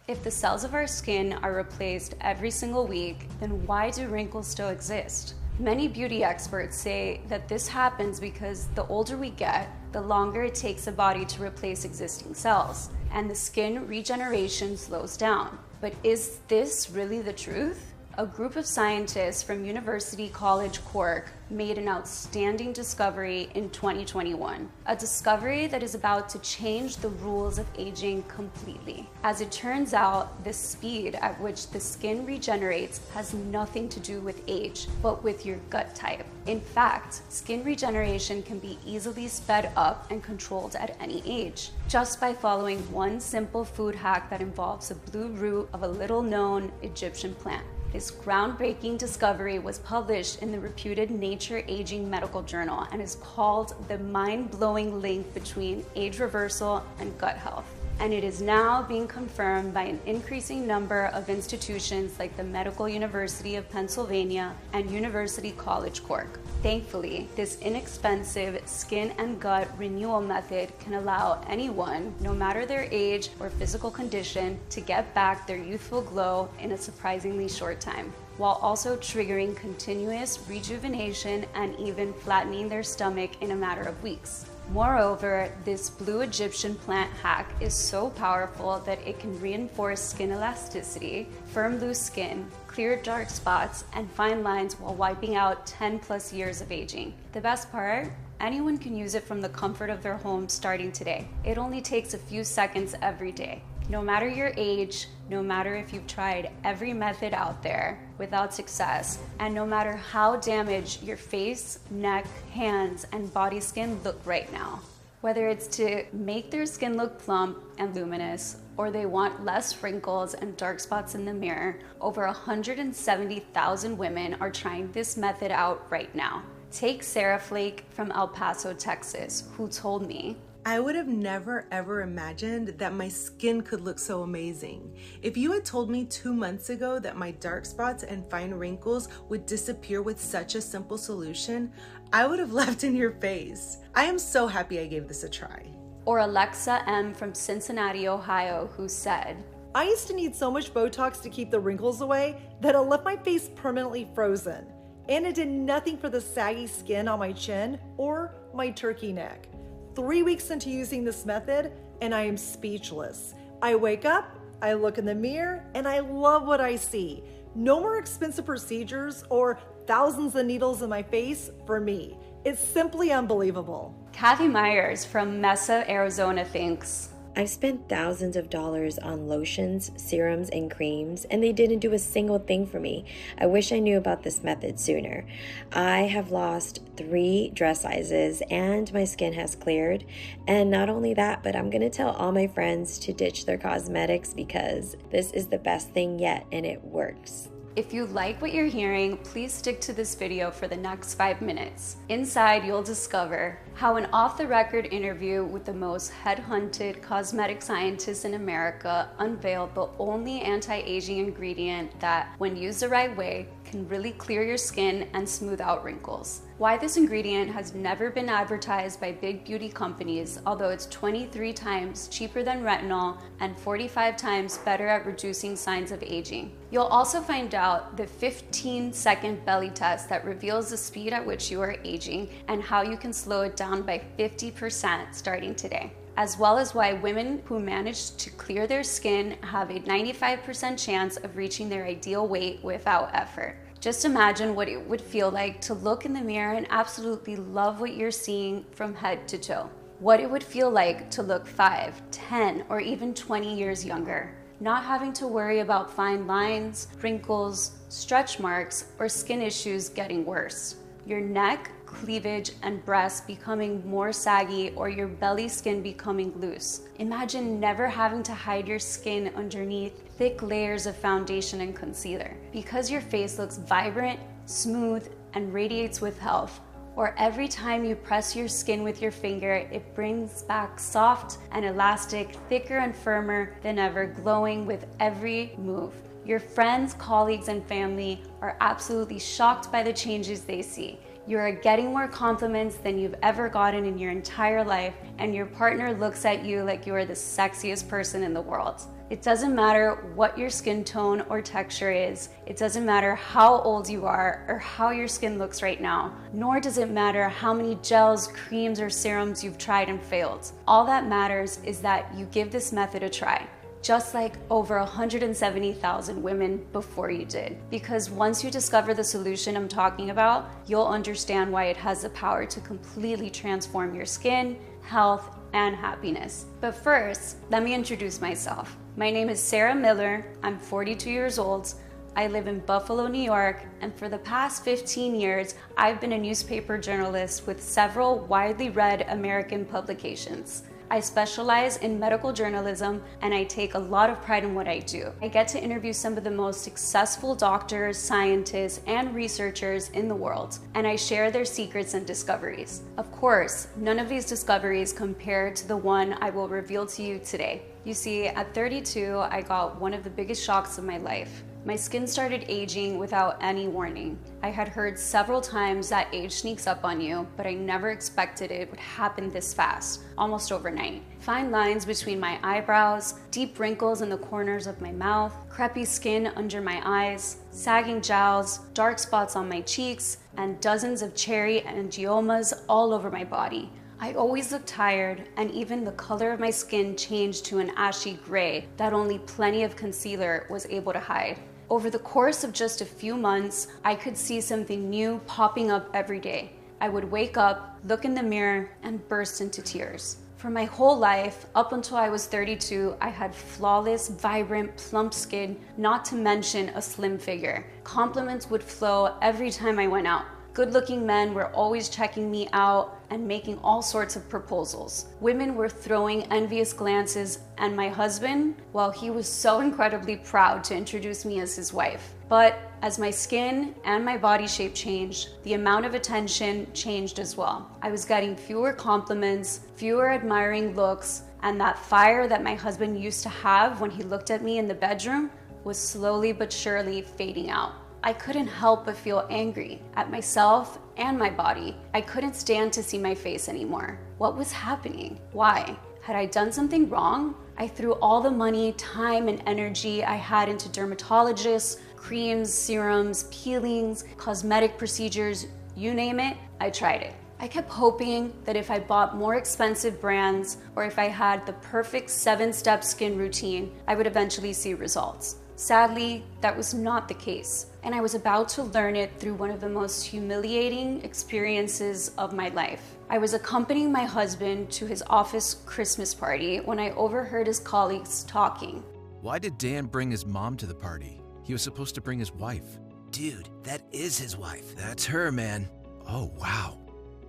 If the cells of our skin are replaced every single week, then why do wrinkles still exist? Many beauty experts say that this happens because the older we get, the longer it takes the body to replace existing cells, and the skin regeneration slows down. But is this really the truth? A group of scientists from University College Cork made an outstanding discovery in 2021, a discovery that is about to change the rules of aging completely. As it turns out, the speed at which the skin regenerates has nothing to do with age, but with your gut type. In fact, skin regeneration can be easily sped up and controlled at any age, just by following one simple food hack that involves the blue root of a little-known Egyptian plant. This groundbreaking discovery was published in the reputed Nature Aging medical journal and is called the mind-blowing link between age reversal and gut health. And it is now being confirmed by an increasing number of institutions like the Medical University of Pennsylvania and University College Cork. Thankfully, this inexpensive skin and gut renewal method can allow anyone, no matter their age or physical condition, to get back their youthful glow in a surprisingly short time, while also triggering continuous rejuvenation and even flattening their stomach in a matter of weeks. Moreover, this blue Egyptian plant hack is so powerful that it can reinforce skin elasticity, firm loose skin, clear dark spots, and fine lines while wiping out 10+ years of aging. The best part? Anyone can use it from the comfort of their home starting today. It only takes a few seconds every day. No matter your age, no matter if you've tried every method out there without success, and no matter how damaged your face, neck, hands, and body skin look right now. Whether it's to make their skin look plump and luminous, or they want less wrinkles and dark spots in the mirror, over 170,000 women are trying this method out right now. Take Sarah Flake from El Paso, Texas, who told me, I would have never ever imagined that my skin could look so amazing. If you had told me 2 months ago that my dark spots and fine wrinkles would disappear with such a simple solution, I would have laughed in your face. I am so happy I gave this a try. Or Alexa M from Cincinnati, Ohio, who said, I used to need so much Botox to keep the wrinkles away that it left my face permanently frozen. And it did nothing for the saggy skin on my chin or my turkey neck. 3 weeks into using this method, and I am speechless. I wake up, I look in the mirror, and I love what I see. No more expensive procedures or thousands of needles in my face for me. It's simply unbelievable. Kathy Myers from Mesa, Arizona thinks, I've spent thousands of dollars on lotions, serums, and creams, and they didn't do a single thing for me. I wish I knew about this method sooner. I have lost 3 dress sizes and my skin has cleared. And not only that, but I'm gonna tell all my friends to ditch their cosmetics because this is the best thing yet and it works. If you like what you're hearing, please stick to this video for the next 5 minutes. Inside, you'll discover how an off-the-record interview with the most headhunted cosmetic scientist in America unveiled the only anti-aging ingredient that, when used the right way, can really clear your skin and smooth out wrinkles. Why this ingredient has never been advertised by big beauty companies, although it's 23 times cheaper than retinol and 45 times better at reducing signs of aging. You'll also find out the 15-second belly test that reveals the speed at which you are aging and how you can slow it down by 50% starting today, as well as why women who manage to clear their skin have a 95% chance of reaching their ideal weight without effort. Just imagine what it would feel like to look in the mirror and absolutely love what you're seeing from head to toe. What it would feel like to look 5, 10, or even 20 years younger. Not having to worry about fine lines, wrinkles, stretch marks, or skin issues getting worse. Your neck, cleavage, and breasts becoming more saggy, or your belly skin becoming loose. Imagine never having to hide your skin underneath thick layers of foundation and concealer, because your face looks vibrant, smooth, and radiates with health. Or every time you press your skin with your finger, it brings back soft and elastic, thicker and firmer than ever, glowing with every move. Your friends, colleagues, and family are absolutely shocked by the changes they see. You are getting more compliments than you've ever gotten in your entire life, and your partner looks at you like you are the sexiest person in the world. It doesn't matter what your skin tone or texture is. It doesn't matter how old you are or how your skin looks right now. Nor does it matter how many gels, creams, or serums you've tried and failed. All that matters is that you give this method a try, just like over 170,000 women before you did. Because once you discover the solution I'm talking about, you'll understand why it has the power to completely transform your skin, health, and happiness. But first, let me introduce myself. My name is Sarah Miller. I'm 42 years old. I live in Buffalo, New York, and for the past 15 years, I've been a newspaper journalist with several widely read American publications. I specialize in medical journalism, and I take a lot of pride in what I do. I get to interview some of the most successful doctors, scientists, and researchers in the world, and I share their secrets and discoveries. Of course, none of these discoveries compare to the one I will reveal to you today. You see, at 32, I got one of the biggest shocks of my life. My skin started aging without any warning. I had heard several times that age sneaks up on you, but I never expected it would happen this fast, almost overnight. Fine lines between my eyebrows, deep wrinkles in the corners of my mouth, crepey skin under my eyes, sagging jowls, dark spots on my cheeks, and dozens of cherry angiomas all over my body. I always looked tired, and even the color of my skin changed to an ashy gray that only plenty of concealer was able to hide. Over the course of just a few months, I could see something new popping up every day. I would wake up, look in the mirror, and burst into tears. For my whole life, up until I was 32, I had flawless, vibrant, plump skin, not to mention a slim figure. Compliments would flow every time I went out. Good-looking men were always checking me out and making all sorts of proposals. Women were throwing envious glances, and my husband, well, he was so incredibly proud to introduce me as his wife. But as my skin and my body shape changed, the amount of attention changed as well. I was getting fewer compliments, fewer admiring looks, and that fire that my husband used to have when he looked at me in the bedroom was slowly but surely fading out. I couldn't help but feel angry at myself and my body. I couldn't stand to see my face anymore. What was happening? Why? Had I done something wrong? I threw all the money, time, and energy I had into dermatologists, creams, serums, peelings, cosmetic procedures, you name it, I tried it. I kept hoping that if I bought more expensive brands or if I had the perfect 7-step skin routine, I would eventually see results. Sadly, that was not the case, and I was about to learn it through one of the most humiliating experiences of my life. I was accompanying my husband to his office Christmas party when I overheard his colleagues talking. Why did Dan bring his mom to the party? He was supposed to bring his wife. Dude, that is his wife. That's her, man. Oh, wow.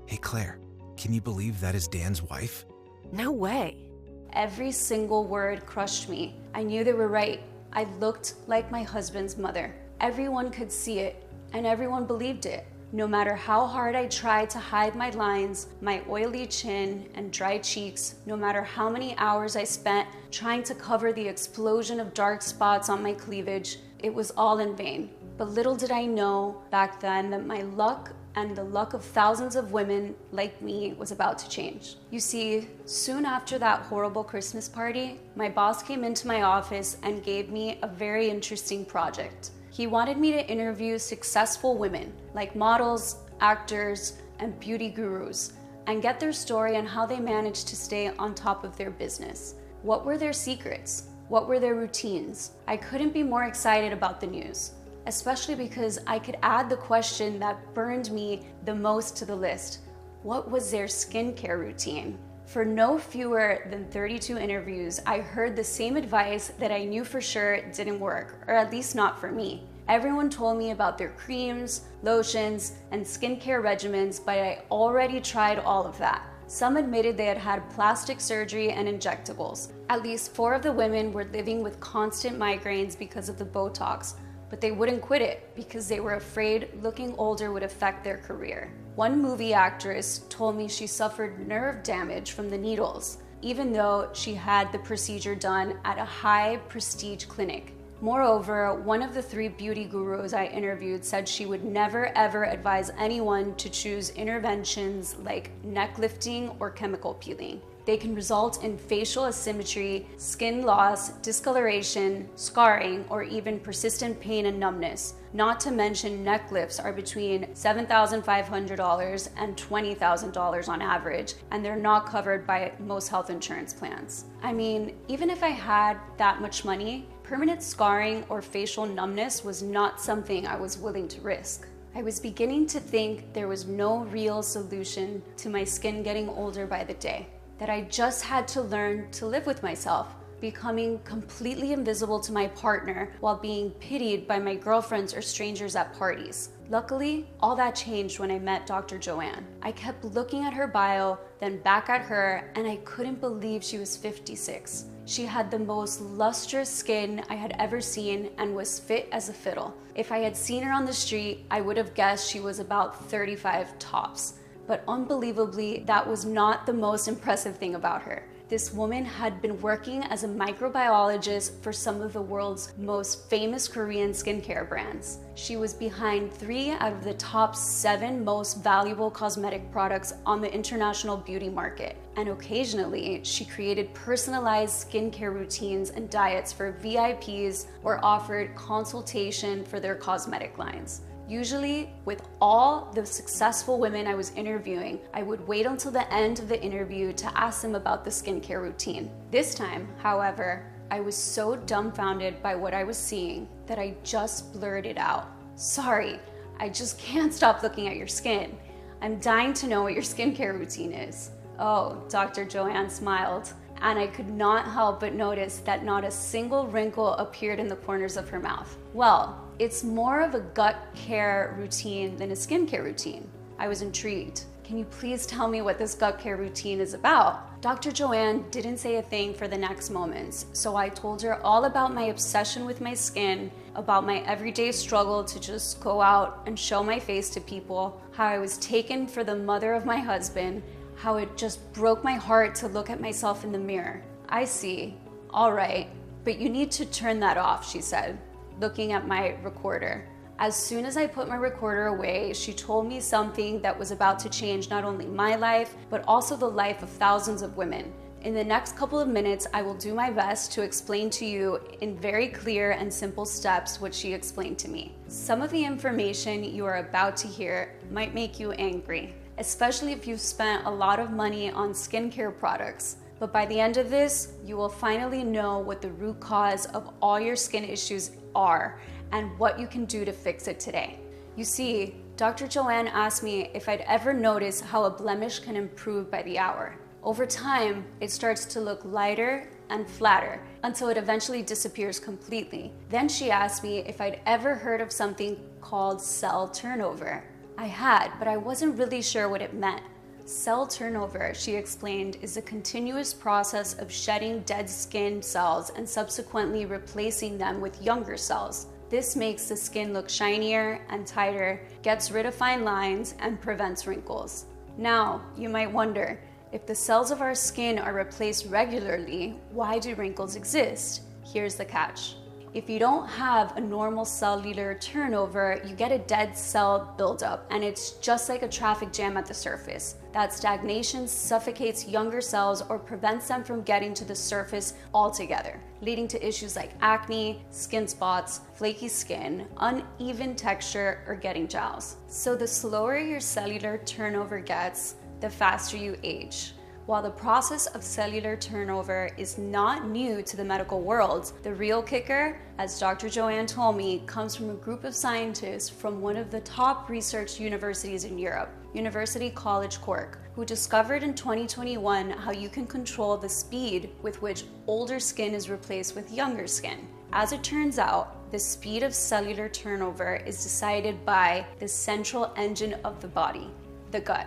Hey, Claire, can you believe that is Dan's wife? No way. Every single word crushed me. I knew they were right. I looked like my husband's mother. Everyone could see it, and everyone believed it. No matter how hard I tried to hide my lines, my oily chin, and dry cheeks, no matter how many hours I spent trying to cover the explosion of dark spots on my cleavage, it was all in vain. But little did I know back then that my luck and the luck of thousands of women like me was about to change. You see, soon after that horrible Christmas party, my boss came into my office and gave me a very interesting project. He wanted me to interview successful women, like models, actors, and beauty gurus, and get their story on how they managed to stay on top of their business. What were their secrets? What were their routines? I couldn't be more excited about the news, especially because I could add the question that burned me the most to the list. What was their skincare routine? For no fewer than 32 interviews, I heard the same advice that I knew for sure didn't work, or at least not for me. Everyone told me about their creams, lotions, and skincare regimens, but I already tried all of that. Some admitted they had had plastic surgery and injectables. At least 4 of the women were living with constant migraines because of the Botox, but they wouldn't quit it because they were afraid looking older would affect their career. One movie actress told me she suffered nerve damage from the needles, even though she had the procedure done at a high prestige clinic. Moreover, one of the 3 beauty gurus I interviewed said she would never ever advise anyone to choose interventions like neck lifting or chemical peeling. They can result in facial asymmetry, skin loss, discoloration, scarring, or even persistent pain and numbness. Not to mention neck lifts are between $7,500 and $20,000 on average, and they're not covered by most health insurance plans. I mean, even if I had that much money, permanent scarring or facial numbness was not something I was willing to risk. I was beginning to think there was no real solution to my skin getting older by the day, that I just had to learn to live with myself, becoming completely invisible to my partner while being pitied by my girlfriends or strangers at parties. Luckily, all that changed when I met Dr. Joanne. I kept looking at her bio, then back at her, and I couldn't believe she was 56. She had the most lustrous skin I had ever seen and was fit as a fiddle. If I had seen her on the street, I would have guessed she was about 35 tops. But unbelievably, that was not the most impressive thing about her. This woman had been working as a microbiologist for some of the world's most famous Korean skincare brands. She was behind 3 out of the top 7 most valuable cosmetic products on the international beauty market. And occasionally, she created personalized skincare routines and diets for VIPs or offered consultation for their cosmetic lines. Usually, with all the successful women I was interviewing, I would wait until the end of the interview to ask them about the skincare routine. This time, however, I was so dumbfounded by what I was seeing that I just blurted out, "Sorry, I just can't stop looking at your skin. I'm dying to know what your skincare routine is." Oh, Dr. Joanne smiled, and I could not help but notice that not a single wrinkle appeared in the corners of her mouth. "Well, it's more of a gut care routine than a skincare routine." I was intrigued. "Can you please tell me what this gut care routine is about?" Dr. Joanne didn't say a thing for the next moments, so I told her all about my obsession with my skin, about my everyday struggle to just go out and show my face to people, how I was taken for the mother of my husband, how it just broke my heart to look at myself in the mirror. "I see. All right, but you need to turn that off," she said, looking at my recorder. As soon as I put my recorder away, she told me something that was about to change not only my life, but also the life of thousands of women. In the next couple of minutes, I will do my best to explain to you in very clear and simple steps what she explained to me. Some of the information you are about to hear might make you angry, especially if you've spent a lot of money on skincare products. But by the end of this, you will finally know what the root cause of all your skin issues are and what you can do to fix it today. You see, Dr. Joanne asked me if I'd ever noticed how a blemish can improve by the hour. Over time, it starts to look lighter and flatter until it eventually disappears completely. Then she asked me if I'd ever heard of something called cell turnover. I had, but I wasn't really sure what it meant. Cell turnover, she explained, is a continuous process of shedding dead skin cells and subsequently replacing them with younger cells. This makes the skin look shinier and tighter, gets rid of fine lines, and prevents wrinkles. Now, you might wonder, if the cells of our skin are replaced regularly, why do wrinkles exist? Here's the catch. If you don't have a normal cellular turnover, you get a dead cell buildup, and it's just like a traffic jam at the surface. That stagnation suffocates younger cells or prevents them from getting to the surface altogether, leading to issues like acne, skin spots, flaky skin, uneven texture, or getting jowls. So the slower your cellular turnover gets, the faster you age. While the process of cellular turnover is not new to the medical world, the real kicker, as Dr. Joanne told me, comes from a group of scientists from one of the top research universities in Europe, University College Cork, who discovered in 2021 how you can control the speed with which older skin is replaced with younger skin. As it turns out, the speed of cellular turnover is decided by the central engine of the body, the gut.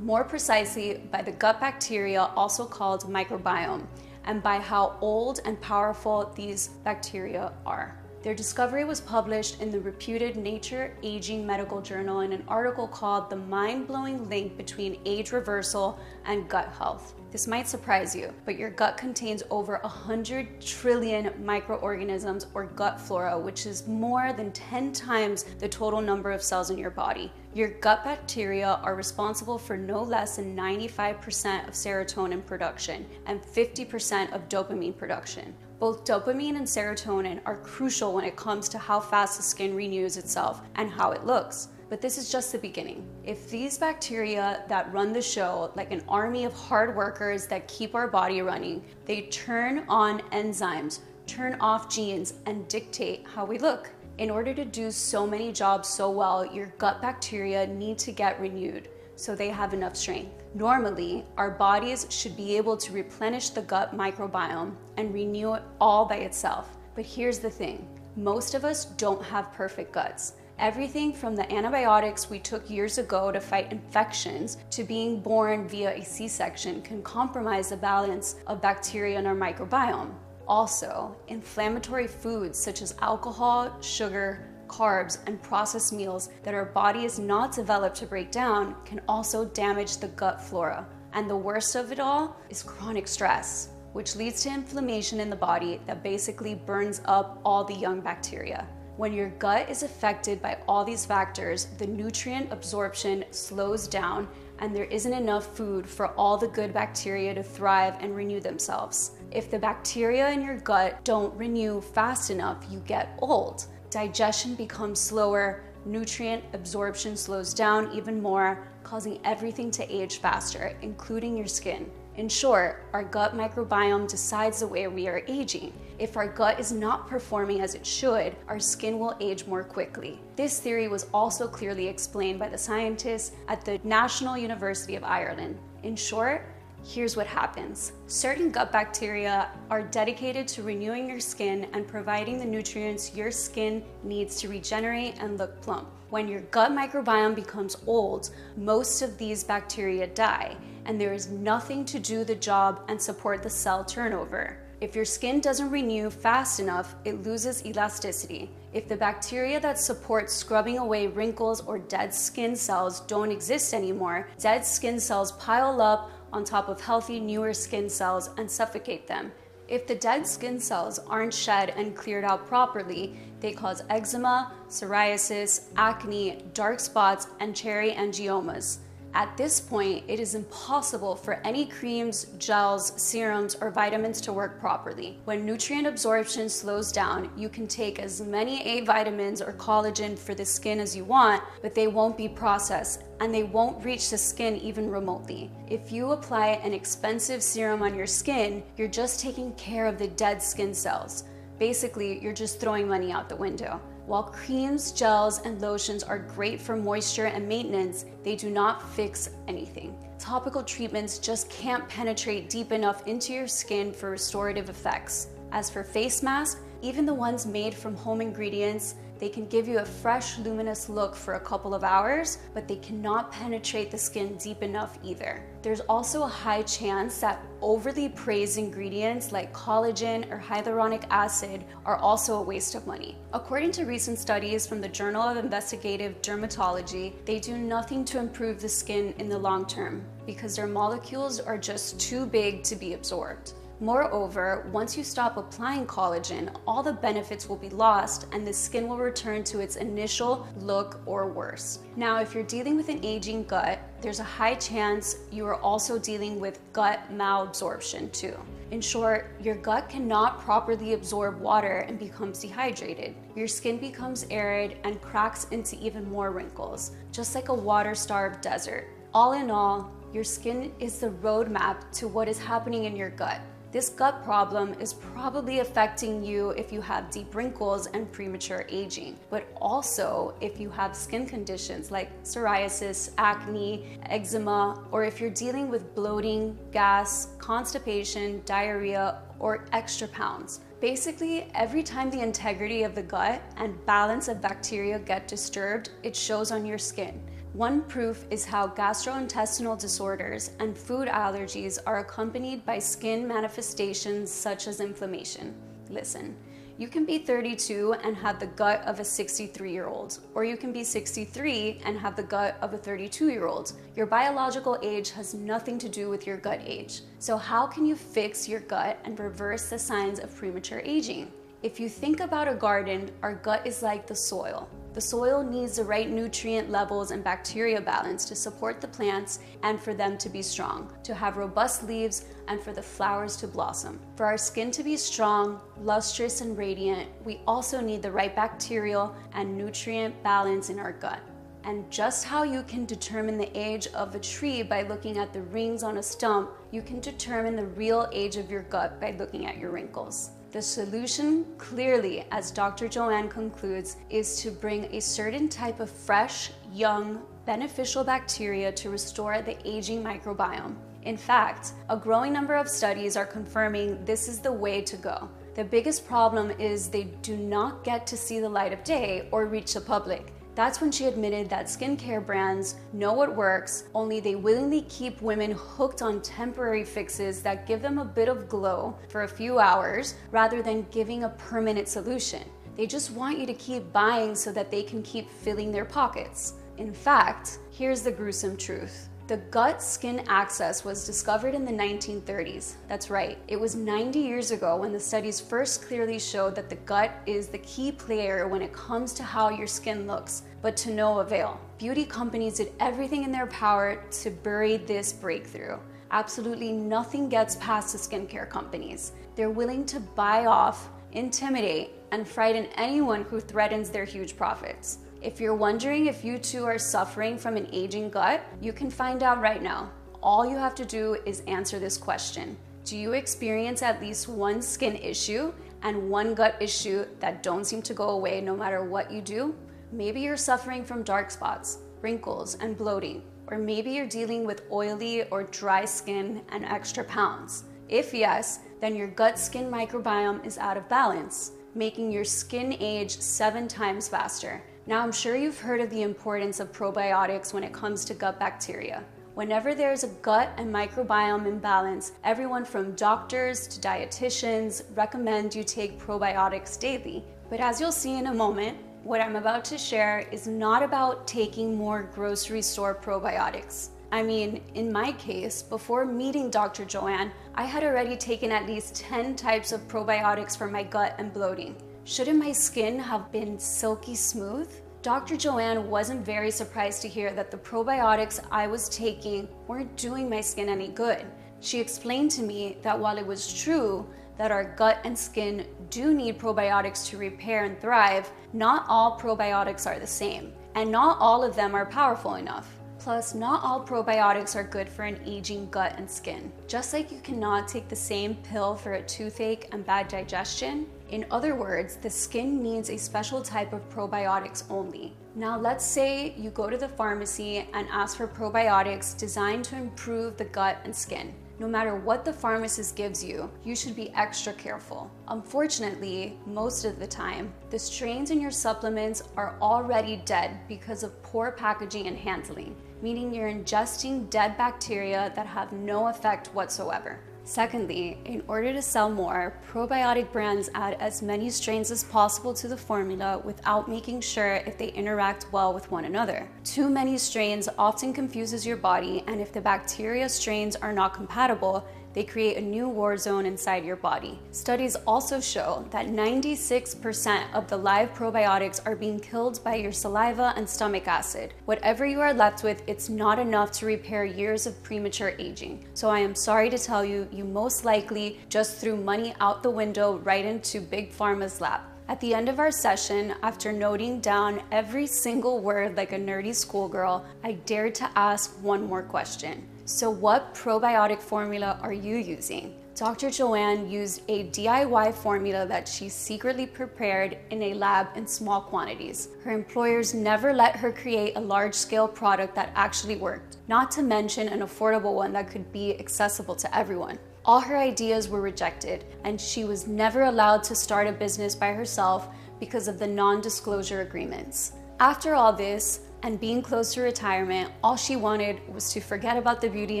More precisely, by the gut bacteria, also called microbiome, and by how old and powerful these bacteria are. Their discovery was published in the reputed Nature Aging medical journal in an article called "The Mind-Blowing Link Between Age Reversal and Gut Health." This might surprise you, but your gut contains over 100 trillion microorganisms, or gut flora, which is more than 10 times the total number of cells in your body. Your gut bacteria are responsible for no less than 95% of serotonin production and 50% of dopamine production. Both dopamine and serotonin are crucial when it comes to how fast the skin renews itself and how it looks. But this is just the beginning. If these bacteria that run the show, like an army of hard workers that keep our body running, they turn on enzymes, turn off genes, and dictate how we look. In order to do so many jobs so well, your gut bacteria need to get renewed so they have enough strength. Normally, our bodies should be able to replenish the gut microbiome and renew it all by itself. But here's the thing, most of us don't have perfect guts. Everything from the antibiotics we took years ago to fight infections to being born via a C-section can compromise the balance of bacteria in our microbiome. Also, inflammatory foods such as alcohol, sugar, carbs, and processed meals that our body is not developed to break down can also damage the gut flora. And the worst of it all is chronic stress, which leads to inflammation in the body that basically burns up all the young bacteria. When your gut is affected by all these factors, the nutrient absorption slows down and there isn't enough food for all the good bacteria to thrive and renew themselves. If the bacteria in your gut don't renew fast enough, you get old. Digestion becomes slower, nutrient absorption slows down even more, causing everything to age faster, including your skin. In short, our gut microbiome decides the way we are aging. If our gut is not performing as it should, our skin will age more quickly. This theory was also clearly explained by the scientists at the National University of Ireland. In short, here's what happens. Certain gut bacteria are dedicated to renewing your skin and providing the nutrients your skin needs to regenerate and look plump. When your gut microbiome becomes old, most of these bacteria die, and there is nothing to do the job and support the cell turnover. If your skin doesn't renew fast enough, it loses elasticity. If the bacteria that support scrubbing away wrinkles or dead skin cells don't exist anymore, dead skin cells pile up on top of healthy, newer skin cells and suffocate them. If the dead skin cells aren't shed and cleared out properly, they cause eczema, psoriasis, acne, dark spots, and cherry angiomas. At this point, it is impossible for any creams, gels, serums, or vitamins to work properly. When nutrient absorption slows down, you can take as many A vitamins or collagen for the skin as you want, but they won't be processed and they won't reach the skin even remotely. If you apply an expensive serum on your skin, you're just taking care of the dead skin cells. Basically, you're just throwing money out the window. While creams, gels, and lotions are great for moisture and maintenance, they do not fix anything. Topical treatments just can't penetrate deep enough into your skin for restorative effects. As for face masks, even the ones made from home ingredients, they can give you a fresh, luminous look for a couple of hours, but they cannot penetrate the skin deep enough either. There's also a high chance that overly praised ingredients like collagen or hyaluronic acid are also a waste of money. According to recent studies from the Journal of Investigative Dermatology, they do nothing to improve the skin in the long term because their molecules are just too big to be absorbed. Moreover, once you stop applying collagen, all the benefits will be lost and the skin will return to its initial look or worse. Now, if you're dealing with an aging gut, there's a high chance you are also dealing with gut malabsorption too. In short, your gut cannot properly absorb water and becomes dehydrated. Your skin becomes arid and cracks into even more wrinkles, just like a water-starved desert. All in all, your skin is the roadmap to what is happening in your gut. This gut problem is probably affecting you if you have deep wrinkles and premature aging, but also if you have skin conditions like psoriasis, acne, eczema, or if you're dealing with bloating, gas, constipation, diarrhea, or extra pounds. Basically, every time the integrity of the gut and balance of bacteria get disturbed, it shows on your skin. One proof is how gastrointestinal disorders and food allergies are accompanied by skin manifestations such as inflammation. Listen, you can be 32 and have the gut of a 63-year-old, or you can be 63 and have the gut of a 32-year-old. Your biological age has nothing to do with your gut age. So how can you fix your gut and reverse the signs of premature aging? If you think about a garden, our gut is like the soil. The soil needs the right nutrient levels and bacteria balance to support the plants and for them to be strong, to have robust leaves, and for the flowers to blossom. For our skin to be strong, lustrous, and radiant, we also need the right bacterial and nutrient balance in our gut. And just how you can determine the age of a tree by looking at the rings on a stump, you can determine the real age of your gut by looking at your wrinkles. The solution, clearly, as Dr. Joanne concludes, is to bring a certain type of fresh, young, beneficial bacteria to restore the aging microbiome. In fact, a growing number of studies are confirming this is the way to go. The biggest problem is they do not get to see the light of day or reach the public. That's when she admitted that skincare brands know what works, only they willingly keep women hooked on temporary fixes that give them a bit of glow for a few hours rather than giving a permanent solution. They just want you to keep buying so that they can keep filling their pockets. In fact, here's the gruesome truth. The gut-skin axis was discovered in the 1930s. That's right, it was 90 years ago when the studies first clearly showed that the gut is the key player when it comes to how your skin looks, but to no avail. Beauty companies did everything in their power to bury this breakthrough. Absolutely nothing gets past the skincare companies. They're willing to buy off, intimidate, and frighten anyone who threatens their huge profits. If you're wondering if you too are suffering from an aging gut, you can find out right now. All you have to do is answer this question. Do you experience at least one skin issue and one gut issue that don't seem to go away no matter what you do? Maybe you're suffering from dark spots, wrinkles, and bloating, or maybe you're dealing with oily or dry skin and extra pounds. If yes, then your gut-skin microbiome is out of balance, making your skin age 7 times faster. Now, I'm sure you've heard of the importance of probiotics when it comes to gut bacteria. Whenever there's a gut and microbiome imbalance, everyone from doctors to dietitians recommend you take probiotics daily. But as you'll see in a moment, what I'm about to share is not about taking more grocery store probiotics. I mean, in my case, before meeting Dr. Joanne, I had already taken at least 10 types of probiotics for my gut and bloating. Shouldn't my skin have been silky smooth? Dr. Joanne wasn't very surprised to hear that the probiotics I was taking weren't doing my skin any good. She explained to me that while it was true that our gut and skin do need probiotics to repair and thrive, not all probiotics are the same, and not all of them are powerful enough. Plus, not all probiotics are good for an aging gut and skin. Just like you cannot take the same pill for a toothache and bad digestion, in other words, the skin needs a special type of probiotics only. Now, let's say you go to the pharmacy and ask for probiotics designed to improve the gut and skin. No matter what the pharmacist gives you, you should be extra careful. Unfortunately, most of the time, the strains in your supplements are already dead because of poor packaging and handling, meaning you're ingesting dead bacteria that have no effect whatsoever. Secondly, in order to sell more, probiotic brands add as many strains as possible to the formula without making sure if they interact well with one another. Too many strains often confuses your body, and if the bacteria strains are not compatible, they create a new war zone inside your body. Studies also show that 96% of the live probiotics are being killed by your saliva and stomach acid. Whatever you are left with, it's not enough to repair years of premature aging. So I am sorry to tell you, you most likely just threw money out the window right into Big Pharma's lap. At the end of our session, after noting down every single word like a nerdy schoolgirl, I dared to ask one more question. So what probiotic formula are you using? Dr. Joanne used a DIY formula that she secretly prepared in a lab in small quantities. Her employers never let her create a large-scale product that actually worked, not to mention an affordable one that could be accessible to everyone. All her ideas were rejected, and she was never allowed to start a business by herself because of the non-disclosure agreements. After all this, and being close to retirement, all she wanted was to forget about the beauty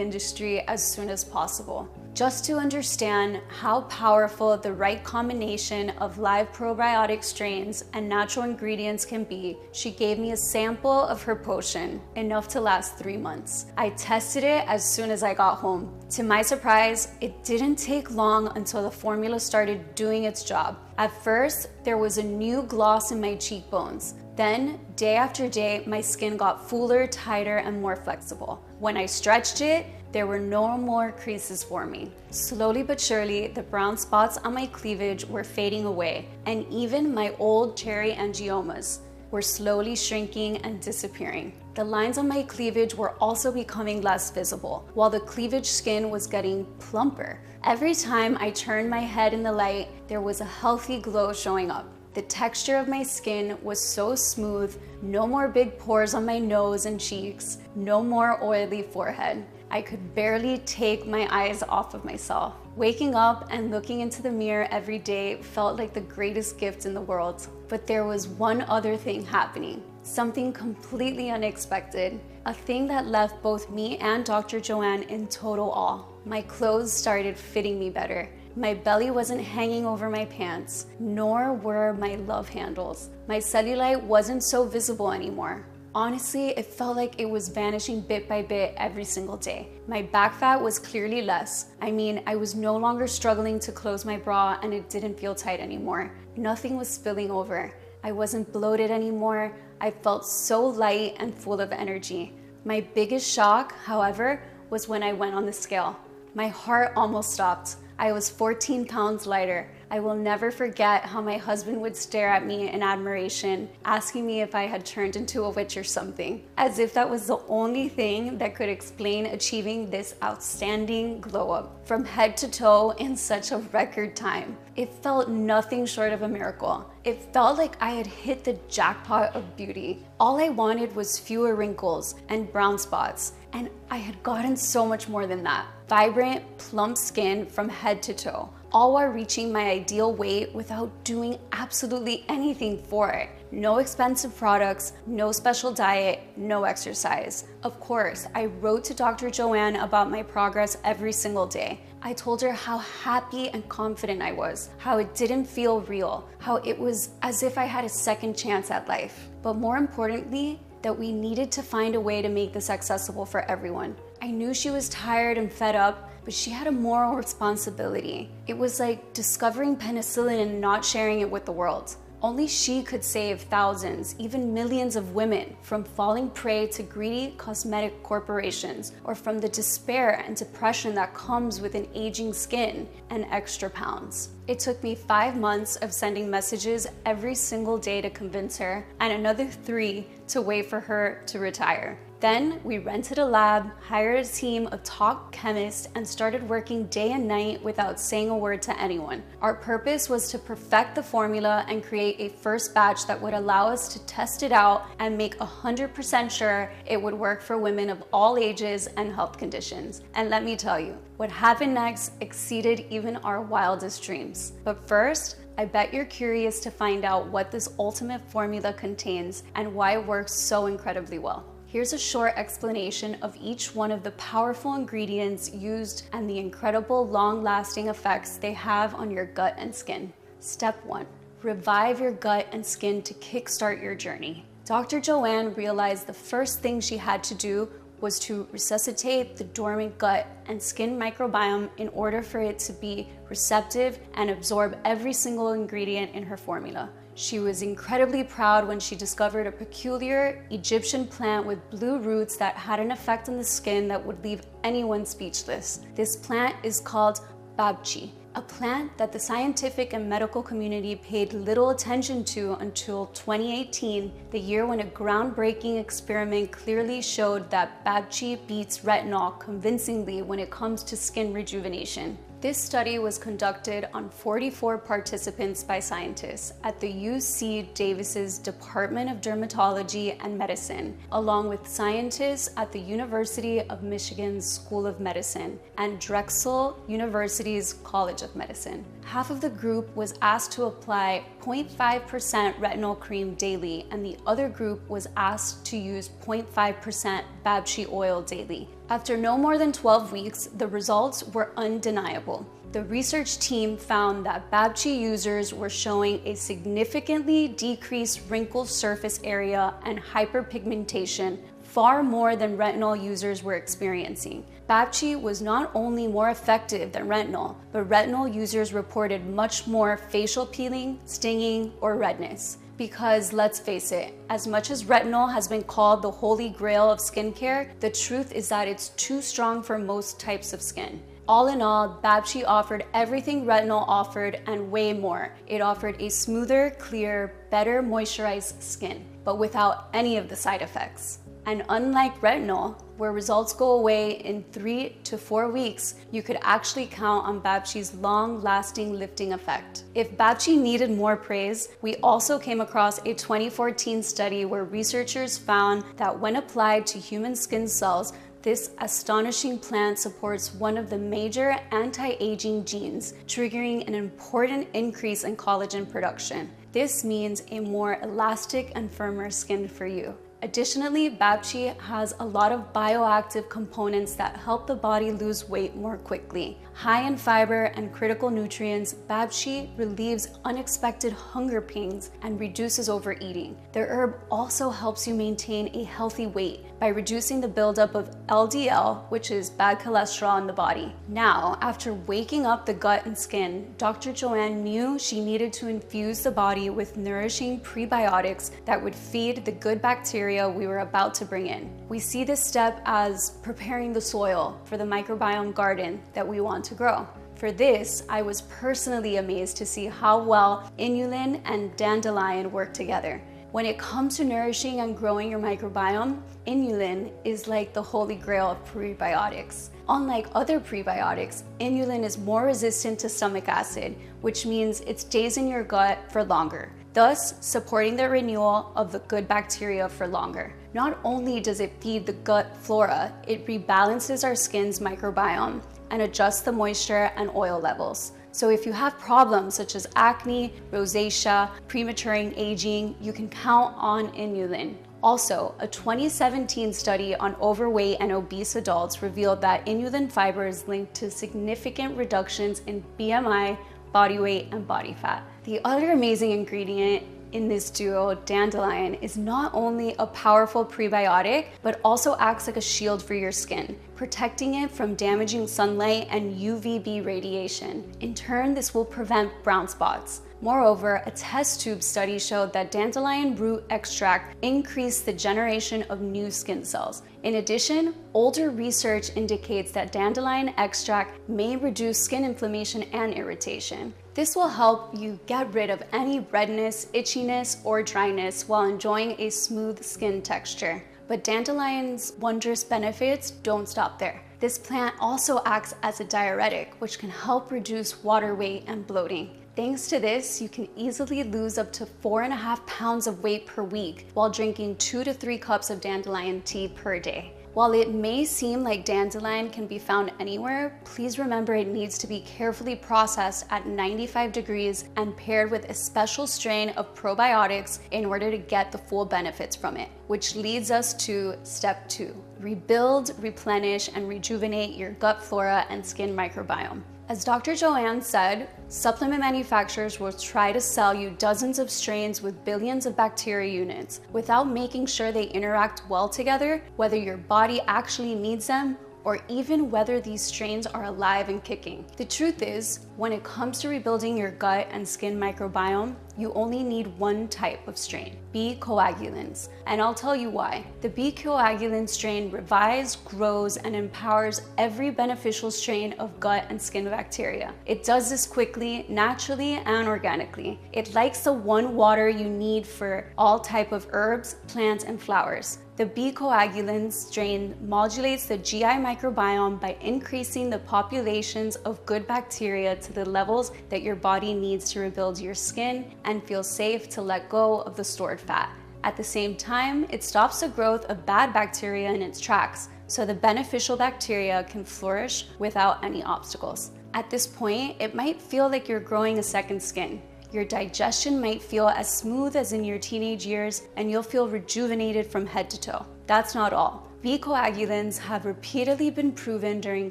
industry as soon as possible. Just to understand how powerful the right combination of live probiotic strains and natural ingredients can be, she gave me a sample of her potion, enough to last 3 months. I tested it as soon as I got home. To my surprise, it didn't take long until the formula started doing its job. At first, there was a new gloss in my cheekbones. Then, day after day, my skin got fuller, tighter, and more flexible. When I stretched it, there were no more creases forming. Slowly but surely, the brown spots on my cleavage were fading away, and even my old cherry angiomas were slowly shrinking and disappearing. The lines on my cleavage were also becoming less visible, while the cleavage skin was getting plumper. Every time I turned my head in the light, there was a healthy glow showing up. The texture of my skin was so smooth, no more big pores on my nose and cheeks, no more oily forehead. I could barely take my eyes off of myself. Waking up and looking into the mirror every day felt like the greatest gift in the world. But there was one other thing happening, something completely unexpected, a thing that left both me and Dr. Joanne in total awe. My clothes started fitting me better. My belly wasn't hanging over my pants, nor were my love handles. My cellulite wasn't so visible anymore. Honestly, it felt like it was vanishing bit by bit every single day. My back fat was clearly less. I mean, I was no longer struggling to close my bra and it didn't feel tight anymore. Nothing was spilling over. I wasn't bloated anymore. I felt so light and full of energy. My biggest shock, however, was when I went on the scale. My heart almost stopped. I was 14 pounds lighter. I will never forget how my husband would stare at me in admiration, asking me if I had turned into a witch or something, as if that was the only thing that could explain achieving this outstanding glow up from head to toe in such a record time. It felt nothing short of a miracle. It felt like I had hit the jackpot of beauty. All I wanted was fewer wrinkles and brown spots, and I had gotten so much more than that. Vibrant, plump skin from head to toe, all while reaching my ideal weight without doing absolutely anything for it. No expensive products, no special diet, no exercise. Of course, I wrote to Dr. Joanne about my progress every single day. I told her how happy and confident I was, how it didn't feel real, how it was as if I had a second chance at life. But more importantly, that we needed to find a way to make this accessible for everyone. I knew she was tired and fed up, but she had a moral responsibility. It was like discovering penicillin and not sharing it with the world. Only she could save thousands, even millions of women from falling prey to greedy cosmetic corporations, or from the despair and depression that comes with an aging skin and extra pounds. It took me 5 months of sending messages every single day to convince her, and another 3 to wait for her to retire. Then we rented a lab, hired a team of top chemists, and started working day and night without saying a word to anyone. Our purpose was to perfect the formula and create a first batch that would allow us to test it out and make 100% sure it would work for women of all ages and health conditions. And let me tell you, what happened next exceeded even our wildest dreams. But first, I bet you're curious to find out what this ultimate formula contains and why it works so incredibly well. Here's a short explanation of each one of the powerful ingredients used and the incredible long-lasting effects they have on your gut and skin. Step 1. Revive your gut and skin to kickstart your journey. Dr. Joanne realized the first thing she had to do was to resuscitate the dormant gut and skin microbiome in order for it to be receptive and absorb every single ingredient in her formula. She was incredibly proud when she discovered a peculiar Egyptian plant with blue roots that had an effect on the skin that would leave anyone speechless. This plant is called babchi, a plant that the scientific and medical community paid little attention to until 2018, the year when a groundbreaking experiment clearly showed that babchi beats retinol convincingly when it comes to skin rejuvenation. This study was conducted on 44 participants by scientists at the UC Davis's Department of Dermatology and Medicine, along with scientists at the University of Michigan's School of Medicine and Drexel University's College of Medicine. Half of the group was asked to apply 0.5% retinol cream daily, and the other group was asked to use 0.5% Babchi oil daily. After no more than 12 weeks, the results were undeniable. The research team found that Babchi users were showing a significantly decreased wrinkle surface area and hyperpigmentation, far more than retinol users were experiencing. Babchi was not only more effective than retinol, but retinol users reported much more facial peeling, stinging, or redness. Because let's face it, as much as retinol has been called the holy grail of skincare, the truth is that it's too strong for most types of skin. All in all, Babchi offered everything retinol offered and way more. It offered a smoother, clear, better moisturized skin, but without any of the side effects. And unlike retinol, where results go away in 3 to 4 weeks, you could actually count on Babchi's long-lasting lifting effect. If Babchi needed more praise, we also came across a 2014 study where researchers found that when applied to human skin cells, this astonishing plant supports one of the major anti-aging genes, triggering an important increase in collagen production. This means a more elastic and firmer skin for you. Additionally, Babchi has a lot of bioactive components that help the body lose weight more quickly. High in fiber and critical nutrients, Babchi relieves unexpected hunger pains and reduces overeating. The herb also helps you maintain a healthy weight by reducing the buildup of LDL, which is bad cholesterol in the body. Now, after waking up the gut and skin, Dr. Joanne knew she needed to infuse the body with nourishing prebiotics that would feed the good bacteria we were about to bring in. We see this step as preparing the soil for the microbiome garden that we want to grow. For this, I was personally amazed to see how well inulin and dandelion work together. When it comes to nourishing and growing your microbiome, inulin is like the holy grail of prebiotics. Unlike other prebiotics, inulin is more resistant to stomach acid, which means it stays in your gut for longer, thus supporting the renewal of the good bacteria for longer. Not only does it feed the gut flora, it rebalances our skin's microbiome and adjusts the moisture and oil levels. So if you have problems such as acne, rosacea, premature aging, you can count on inulin. Also, a 2017 study on overweight and obese adults revealed that inulin fiber is linked to significant reductions in BMI, body weight, and body fat. The other amazing ingredient in this duo, dandelion, is not only a powerful prebiotic, but also acts like a shield for your skin, protecting it from damaging sunlight and UVB radiation. In turn, this will prevent brown spots. Moreover, a test tube study showed that dandelion root extract increased the generation of new skin cells. In addition, older research indicates that dandelion extract may reduce skin inflammation and irritation. This will help you get rid of any redness, itchiness, or dryness while enjoying a smooth skin texture. But dandelion's wondrous benefits don't stop there. This plant also acts as a diuretic, which can help reduce water weight and bloating. Thanks to this, you can easily lose up to 4.5 pounds of weight per week while drinking 2 to 3 cups of dandelion tea per day. While it may seem like dandelion can be found anywhere, please remember it needs to be carefully processed at 95 degrees and paired with a special strain of probiotics in order to get the full benefits from it. Which leads us to step 2. Rebuild, replenish, and rejuvenate your gut flora and skin microbiome. As Dr. Joanne said, supplement manufacturers will try to sell you dozens of strains with billions of bacteria units without making sure they interact well together, whether your body actually needs them or even whether these strains are alive and kicking. The truth is, when it comes to rebuilding your gut and skin microbiome, you only need one type of strain, B. coagulans. And I'll tell you why. The B. coagulant strain revives, grows, and empowers every beneficial strain of gut and skin bacteria. It does this quickly, naturally, and organically. It likes the one water you need for all type of herbs, plants, and flowers. The B. coagulant strain modulates the GI microbiome by increasing the populations of good bacteria to the levels that your body needs to rebuild your skin and feel safe to let go of the stored fat. At the same time, it stops the growth of bad bacteria in its tracks, so the beneficial bacteria can flourish without any obstacles. At this point, it might feel like you're growing a second skin. Your digestion might feel as smooth as in your teenage years, and you'll feel rejuvenated from head to toe. That's not all. V-coagulants have repeatedly been proven during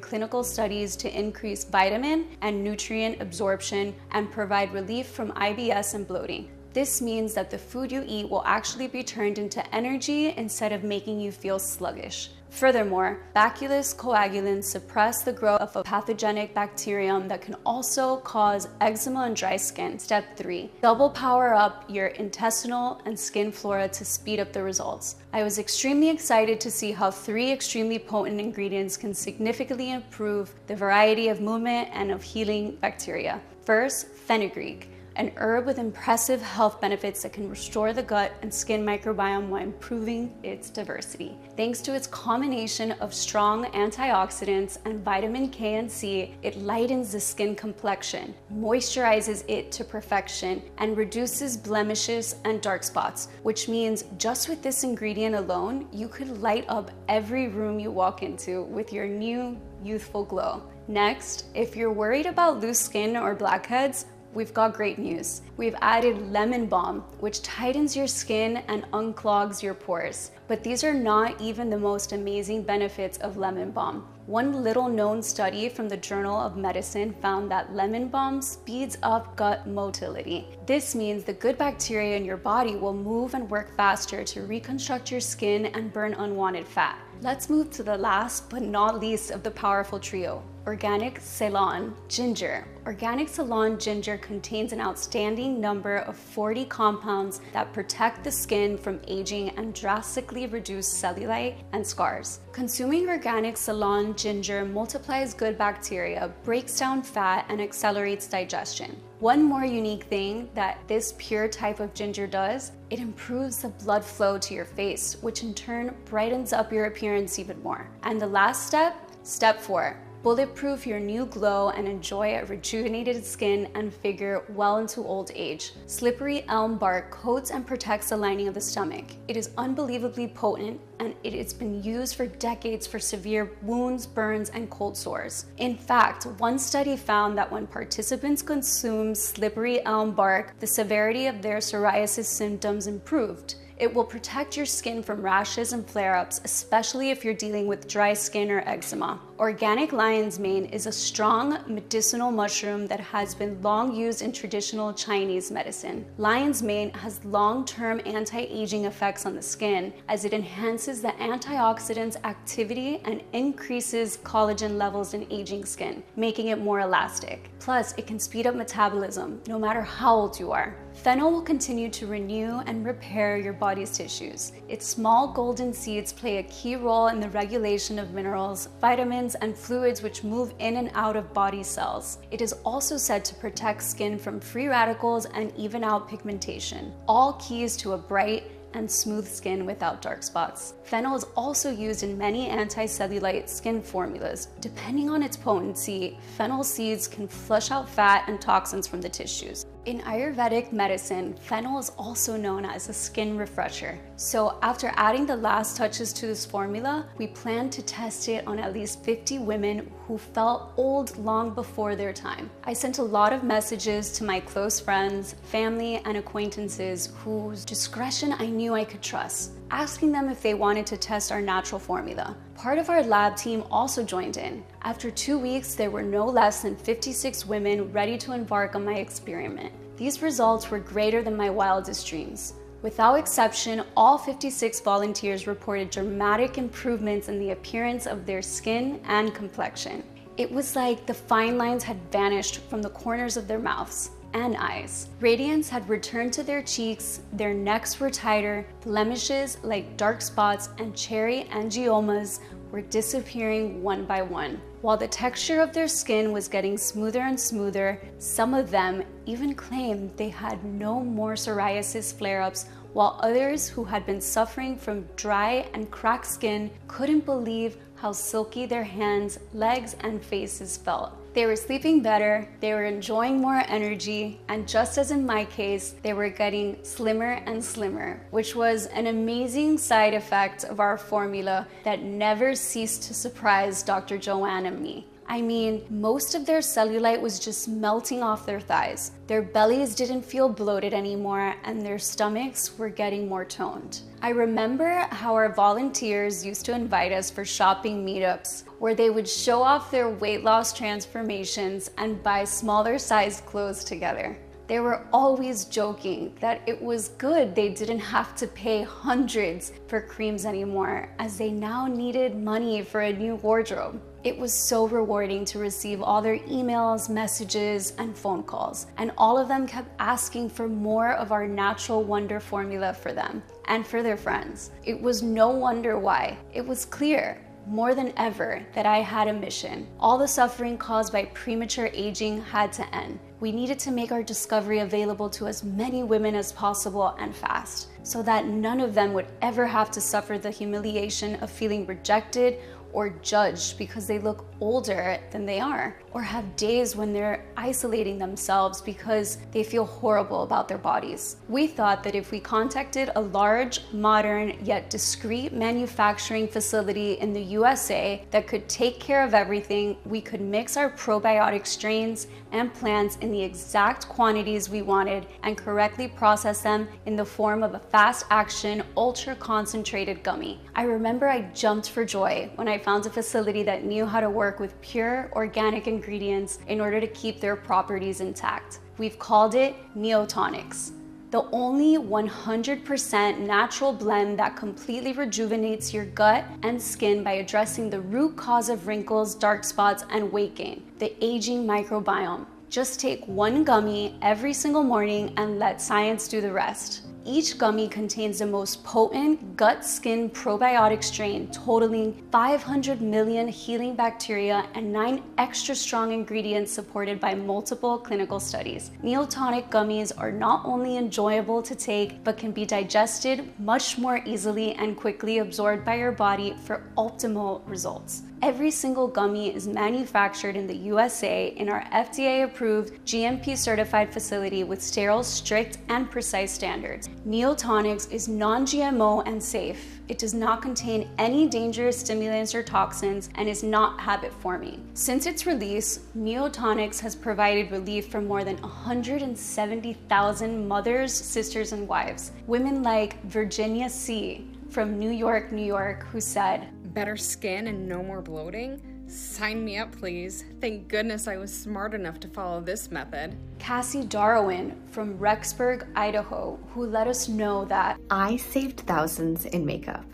clinical studies to increase vitamin and nutrient absorption and provide relief from IBS and bloating. This means that the food you eat will actually be turned into energy instead of making you feel sluggish. Furthermore, bacillus coagulans suppress the growth of a pathogenic bacterium that can also cause eczema and dry skin. Step 3. Double power up your intestinal and skin flora to speed up the results. I was extremely excited to see how 3 extremely potent ingredients can significantly improve the variety of movement and of healing bacteria. First, fenugreek, an herb with impressive health benefits that can restore the gut and skin microbiome while improving its diversity. Thanks to its combination of strong antioxidants and vitamin K and C, it lightens the skin complexion, moisturizes it to perfection, and reduces blemishes and dark spots, which means just with this ingredient alone, you could light up every room you walk into with your new youthful glow. Next, if you're worried about loose skin or blackheads, we've got great news. We've added lemon balm, which tightens your skin and unclogs your pores. But these are not even the most amazing benefits of lemon balm. One little known study from the Journal of Medicine found that lemon balm speeds up gut motility. This means the good bacteria in your body will move and work faster to reconstruct your skin and burn unwanted fat. Let's move to the last but not least of the powerful trio, organic Ceylon ginger. Organic Ceylon ginger contains an outstanding number of 40 compounds that protect the skin from aging and drastically reduce cellulite and scars. Consuming organic Ceylon ginger multiplies good bacteria, breaks down fat, and accelerates digestion. One more unique thing that this pure type of ginger does, it improves the blood flow to your face, which in turn brightens up your appearance even more. And the last step, step 4. Bulletproof your new glow and enjoy a rejuvenated skin and figure well into old age. Slippery elm bark coats and protects the lining of the stomach. It is unbelievably potent, and it's been used for decades for severe wounds, burns, and cold sores. In fact, one study found that when participants consumed slippery elm bark, the severity of their psoriasis symptoms improved. It will protect your skin from rashes and flare-ups, especially if you're dealing with dry skin or eczema. Organic lion's mane is a strong medicinal mushroom that has been long used in traditional Chinese medicine. Lion's mane has long-term anti-aging effects on the skin as it enhances the antioxidants activity and increases collagen levels in aging skin, making it more elastic. Plus, it can speed up metabolism no matter how old you are. Fennel will continue to renew and repair your body's tissues. Its small golden seeds play a key role in the regulation of minerals, vitamins, and fluids which move in and out of body cells. It is also said to protect skin from free radicals and even out pigmentation, all keys to a bright and smooth skin without dark spots. Fennel is also used in many anti-cellulite skin formulas. Depending on its potency, fennel seeds can flush out fat and toxins from the tissues. In Ayurvedic medicine, fennel is also known as a skin refresher. So after adding the last touches to this formula, we plan to test it on at least 50 women who felt old long before their time. I sent a lot of messages to my close friends, family, and acquaintances whose discretion I knew I could trust, asking them if they wanted to test our natural formula. Part of our lab team also joined in. After 2 weeks, there were no less than 56 women ready to embark on my experiment. These results were greater than my wildest dreams. Without exception, all 56 volunteers reported dramatic improvements in the appearance of their skin and complexion. It was like the fine lines had vanished from the corners of their mouths and eyes. Radiance had returned to their cheeks, their necks were tighter, blemishes like dark spots and cherry angiomas were disappearing one by one. While the texture of their skin was getting smoother and smoother, some of them even claimed they had no more psoriasis flare-ups, while others who had been suffering from dry and cracked skin couldn't believe how silky their hands, legs, and faces felt. They were sleeping better, they were enjoying more energy, and just as in my case, they were getting slimmer and slimmer, which was an amazing side effect of our formula that never ceased to surprise Dr. Joanne and me. I mean, most of their cellulite was just melting off their thighs. Their bellies didn't feel bloated anymore, and their stomachs were getting more toned. I remember how our volunteers used to invite us for shopping meetups, where they would show off their weight loss transformations and buy smaller sized clothes together. They were always joking that it was good they didn't have to pay hundreds for creams anymore, as they now needed money for a new wardrobe. It was so rewarding to receive all their emails, messages, and phone calls, and all of them kept asking for more of our natural wonder formula for them and for their friends. It was no wonder why. It was clear more than ever that I had a mission. All the suffering caused by premature aging had to end. We needed to make our discovery available to as many women as possible and fast, so that none of them would ever have to suffer the humiliation of feeling rejected or judged because they look older than they are, or have days when they're isolating themselves because they feel horrible about their bodies. We thought that if we contacted a large, modern, yet discreet manufacturing facility in the USA that could take care of everything, we could mix our probiotic strains and plants in the exact quantities we wanted and correctly process them in the form of a fast-action, ultra-concentrated gummy. I remember I jumped for joy when I found a facility that knew how to work with pure, organic ingredients in order to keep their properties intact. We've called it Neotonics, the only 100% natural blend that completely rejuvenates your gut and skin by addressing the root cause of wrinkles, dark spots, and weight gain, the aging microbiome. Just take one gummy every single morning and let science do the rest. Each gummy contains the most potent gut-skin probiotic strain, totaling 500 million healing bacteria and 9 extra strong ingredients supported by multiple clinical studies. Neotonic gummies are not only enjoyable to take, but can be digested much more easily and quickly absorbed by your body for optimal results. Every single gummy is manufactured in the USA in our FDA-approved, GMP-certified facility with sterile, strict, and precise standards. Neotonics is non-GMO and safe. It does not contain any dangerous stimulants or toxins and is not habit-forming. Since its release, Neotonics has provided relief for more than 170,000 mothers, sisters, and wives. Women like Virginia C. from New York, New York, who said, "Better skin and no more bloating? Sign me up, please. Thank goodness I was smart enough to follow this method." Cassie Darwin from Rexburg, Idaho, who let us know that I saved thousands in makeup.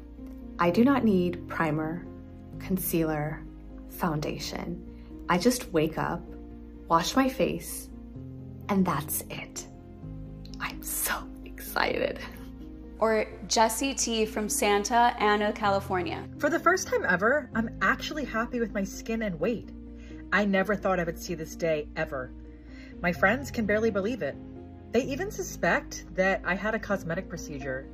I do not need primer, concealer, foundation. I just wake up, wash my face, and that's it. I'm so excited. Or Jessie T from Santa Ana, California. For the first time ever, I'm actually happy with my skin and weight. I never thought I would see this day ever. My friends can barely believe it. They even suspect that I had a cosmetic procedure.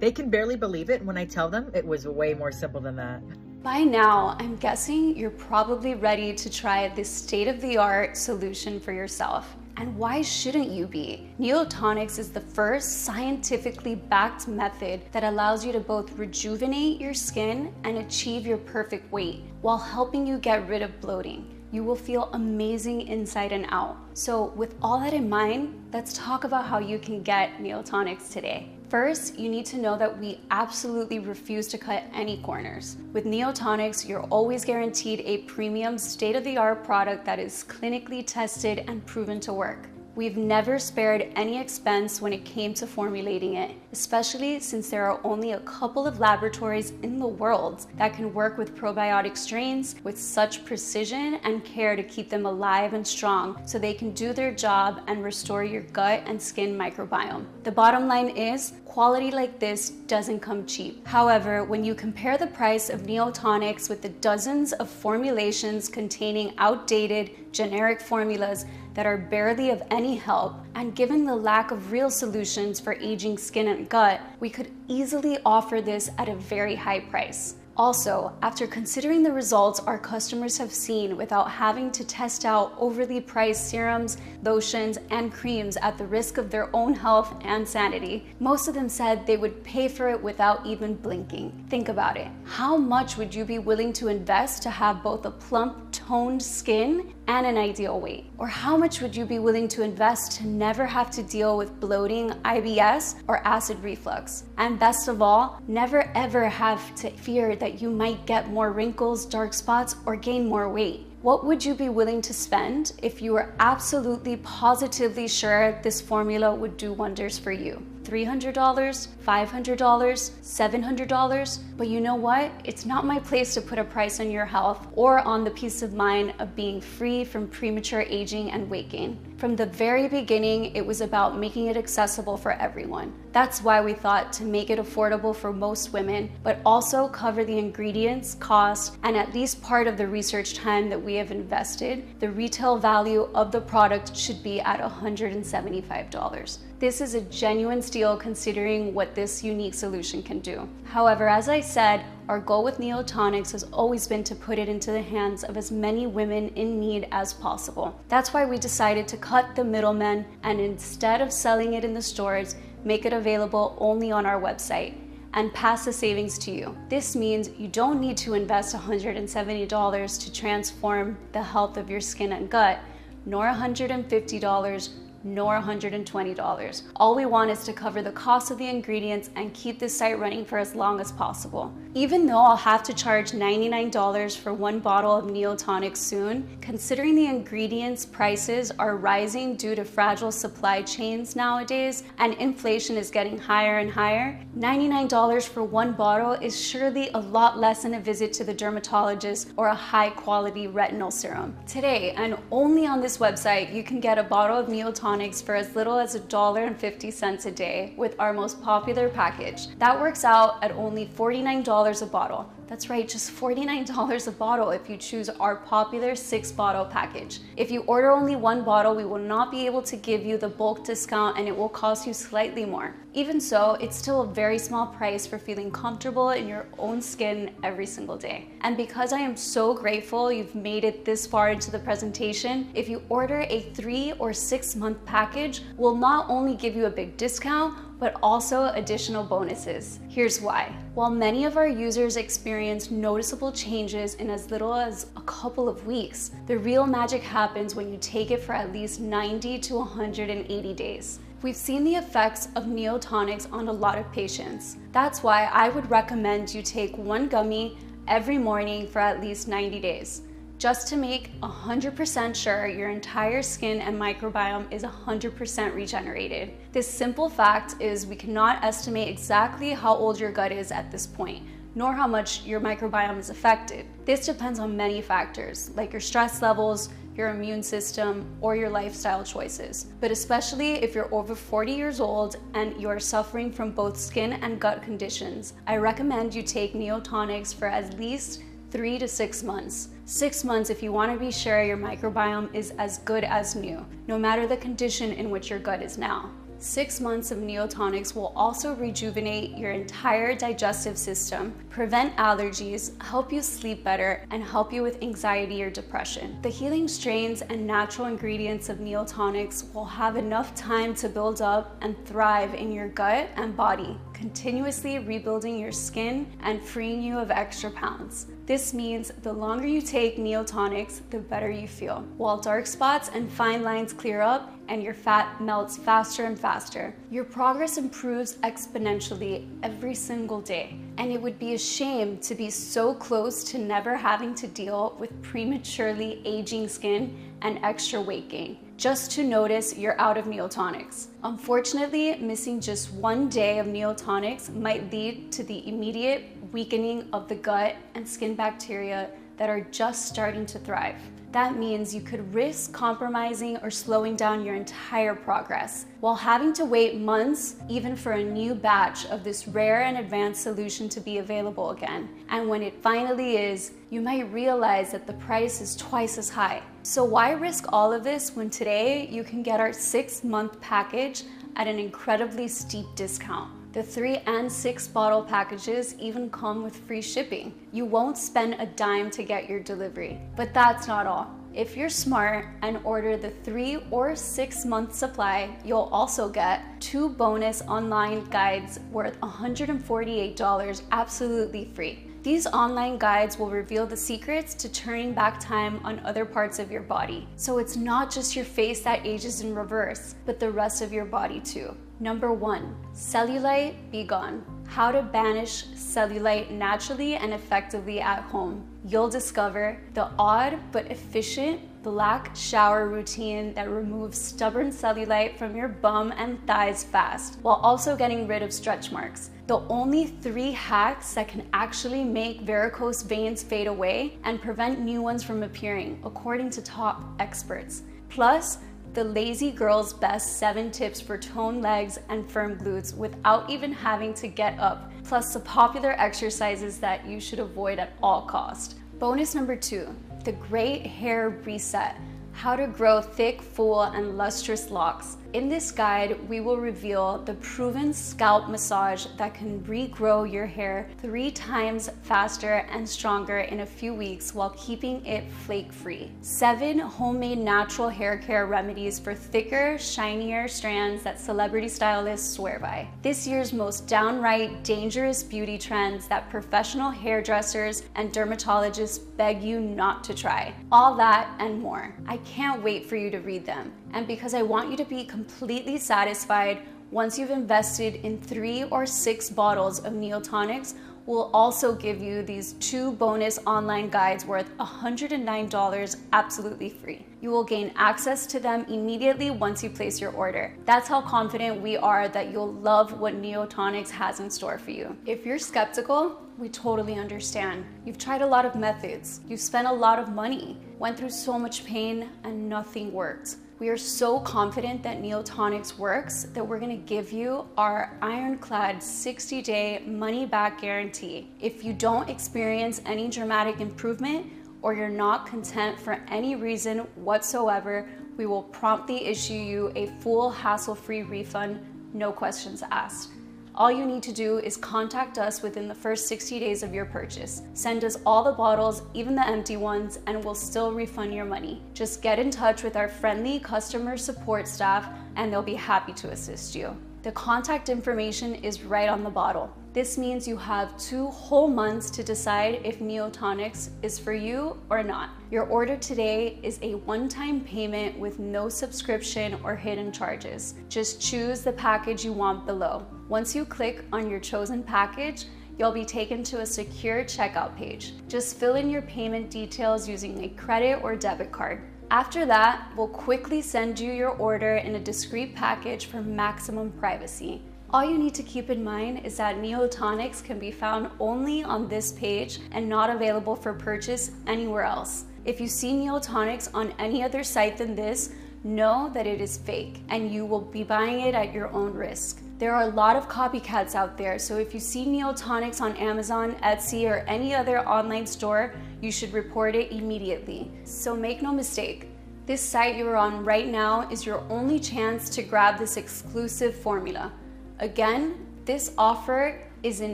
They can barely believe it when I tell them it was way more simple than that. By now, I'm guessing you're probably ready to try this state-of-the-art solution for yourself. And why shouldn't you be? Neotonics is the first scientifically backed method that allows you to both rejuvenate your skin and achieve your perfect weight while helping you get rid of bloating. You will feel amazing inside and out. So with all that in mind, let's talk about how you can get Neotonics today. First, you need to know that we absolutely refuse to cut any corners. With Neotonics, you're always guaranteed a premium, state-of-the-art product that is clinically tested and proven to work. We've never spared any expense when it came to formulating it, especially since there are only a couple of laboratories in the world that can work with probiotic strains with such precision and care to keep them alive and strong so they can do their job and restore your gut and skin microbiome. The bottom line is, quality like this doesn't come cheap. However, when you compare the price of Neotonics with the dozens of formulations containing outdated, generic formulas that are barely of any help, and given the lack of real solutions for aging skin and gut, we could easily offer this at a very high price. Also, after considering the results our customers have seen without having to test out overly priced serums, lotions, and creams at the risk of their own health and sanity, most of them said they would pay for it without even blinking. Think about it. How much would you be willing to invest to have both a plump, toned skin and an ideal weight? Or how much would you be willing to invest to never have to deal with bloating, IBS, or acid reflux? And best of all, never ever have to fear that you might get more wrinkles, dark spots, or gain more weight. What would you be willing to spend if you were absolutely positively sure this formula would do wonders for you? $300, $500, $700? But you know what? It's not my place to put a price on your health or on the peace of mind of being free from premature aging and weight gain. From the very beginning, it was about making it accessible for everyone. That's why we thought to make it affordable for most women, but also cover the ingredients, cost, and at least part of the research time that we have invested. The retail value of the product should be at $175. This is a genuine steal considering what this unique solution can do. However, as I said, our goal with Neotonics has always been to put it into the hands of as many women in need as possible. That's why we decided to cut the middlemen and instead of selling it in the stores, make it available only on our website and pass the savings to you. This means you don't need to invest $170 to transform the health of your skin and gut, nor $150, nor $120. All we want is to cover the cost of the ingredients and keep this site running for as long as possible. Even though I'll have to charge $99 for one bottle of Neotonics soon, considering the ingredients prices are rising due to fragile supply chains nowadays and inflation is getting higher and higher, $99 for one bottle is surely a lot less than a visit to the dermatologist or a high quality retinol serum. Today, and only on this website, you can get a bottle of Neotonics for as little as $1.50 a day with our most popular package. That works out at only $49 a bottle. That's right, just $49 a bottle if you choose our popular 6-bottle package. If you order only one bottle, we will not be able to give you the bulk discount and it will cost you slightly more. Even so, it's still a very small price for feeling comfortable in your own skin every single day. And because I am so grateful you've made it this far into the presentation, if you order a 3 or 6 month package, we'll not only give you a big discount, but also additional bonuses. Here's why. While many of our users experience noticeable changes in as little as a couple of weeks, the real magic happens when you take it for at least 90 to 180 days. We've seen the effects of Neotonics on a lot of patients. That's why I would recommend you take one gummy every morning for at least 90 days. Just to make 100% sure your entire skin and microbiome is 100% regenerated. This simple fact is we cannot estimate exactly how old your gut is at this point, nor how much your microbiome is affected. This depends on many factors, like your stress levels, your immune system, or your lifestyle choices. But especially if you're over 40 years old and you're suffering from both skin and gut conditions, I recommend you take Neotonics for at least 3 to 6 months. 6 months if you want to be sure your microbiome is as good as new, no matter the condition in which your gut is now. 6 months of Neotonics will also rejuvenate your entire digestive system, prevent allergies, help you sleep better, and help you with anxiety or depression. The healing strains and natural ingredients of Neotonics will have enough time to build up and thrive in your gut and body, continuously rebuilding your skin and freeing you of extra pounds. This means the longer you take Neotonics, the better you feel, while dark spots and fine lines clear up and your fat melts faster and faster. Your progress improves exponentially every single day, and it would be a shame to be so close to never having to deal with prematurely aging skin and extra weight gain, just to notice you're out of Neotonics. Unfortunately, missing just one day of Neotonics might lead to the immediate weakening of the gut and skin bacteria that are just starting to thrive. That means you could risk compromising or slowing down your entire progress, while having to wait months even for a new batch of this rare and advanced solution to be available again. And when it finally is, you might realize that the price is twice as high. So why risk all of this when today you can get our 6-month package at an incredibly steep discount? The 3 and 6 bottle packages even come with free shipping. You won't spend a dime to get your delivery. But that's not all. If you're smart and order the 3 or 6 month supply, you'll also get 2 bonus online guides worth $148 absolutely free. These online guides will reveal the secrets to turning back time on other parts of your body. So it's not just your face that ages in reverse, but the rest of your body too. Number 1, cellulite be gone. How to banish cellulite naturally and effectively at home. You'll discover the odd but efficient black shower routine that removes stubborn cellulite from your bum and thighs fast, while also getting rid of stretch marks. The only 3 hacks that can actually make varicose veins fade away and prevent new ones from appearing, according to top experts. Plus, the lazy girl's best 7 tips for toned legs and firm glutes without even having to get up, plus the popular exercises that you should avoid at all costs. Bonus number 2, the great hair reset. How to grow thick, full, and lustrous locks. In this guide, we will reveal the proven scalp massage that can regrow your hair 3 times faster and stronger in a few weeks while keeping it flake-free. 7 homemade natural hair care remedies for thicker, shinier strands that celebrity stylists swear by. This year's most downright dangerous beauty trends that professional hairdressers and dermatologists beg you not to try. All that and more. I can't wait for you to read them. And because I want you to be completely satisfied once you've invested in 3 or 6 bottles of Neotonics, we'll also give you these 2 bonus online guides worth $109 absolutely free. You will gain access to them immediately once you place your order. That's how confident we are that you'll love what Neotonics has in store for you. If you're skeptical, we totally understand. You've tried a lot of methods, you've spent a lot of money, went through so much pain, and nothing worked. We are so confident that Neotonics works that we're gonna give you our ironclad 60-day money-back guarantee. If you don't experience any dramatic improvement or you're not content for any reason whatsoever, we will promptly issue you a full hassle-free refund, no questions asked. All you need to do is contact us within the first 60 days of your purchase. Send us all the bottles, even the empty ones, and we'll still refund your money. Just get in touch with our friendly customer support staff and they'll be happy to assist you. The contact information is right on the bottle. This means you have 2 whole months to decide if Neotonics is for you or not. Your order today is a one-time payment with no subscription or hidden charges. Just choose the package you want below. Once you click on your chosen package, you'll be taken to a secure checkout page. Just fill in your payment details using a credit or debit card. After that, we'll quickly send you your order in a discreet package for maximum privacy. All you need to keep in mind is that Neotonics can be found only on this page and not available for purchase anywhere else. If you see Neotonics on any other site than this, know that it is fake and you will be buying it at your own risk. There are a lot of copycats out there, so if you see Neotonics on Amazon, Etsy, or any other online store, you should report it immediately. So make no mistake, this site you're on right now is your only chance to grab this exclusive formula. Again, this offer is in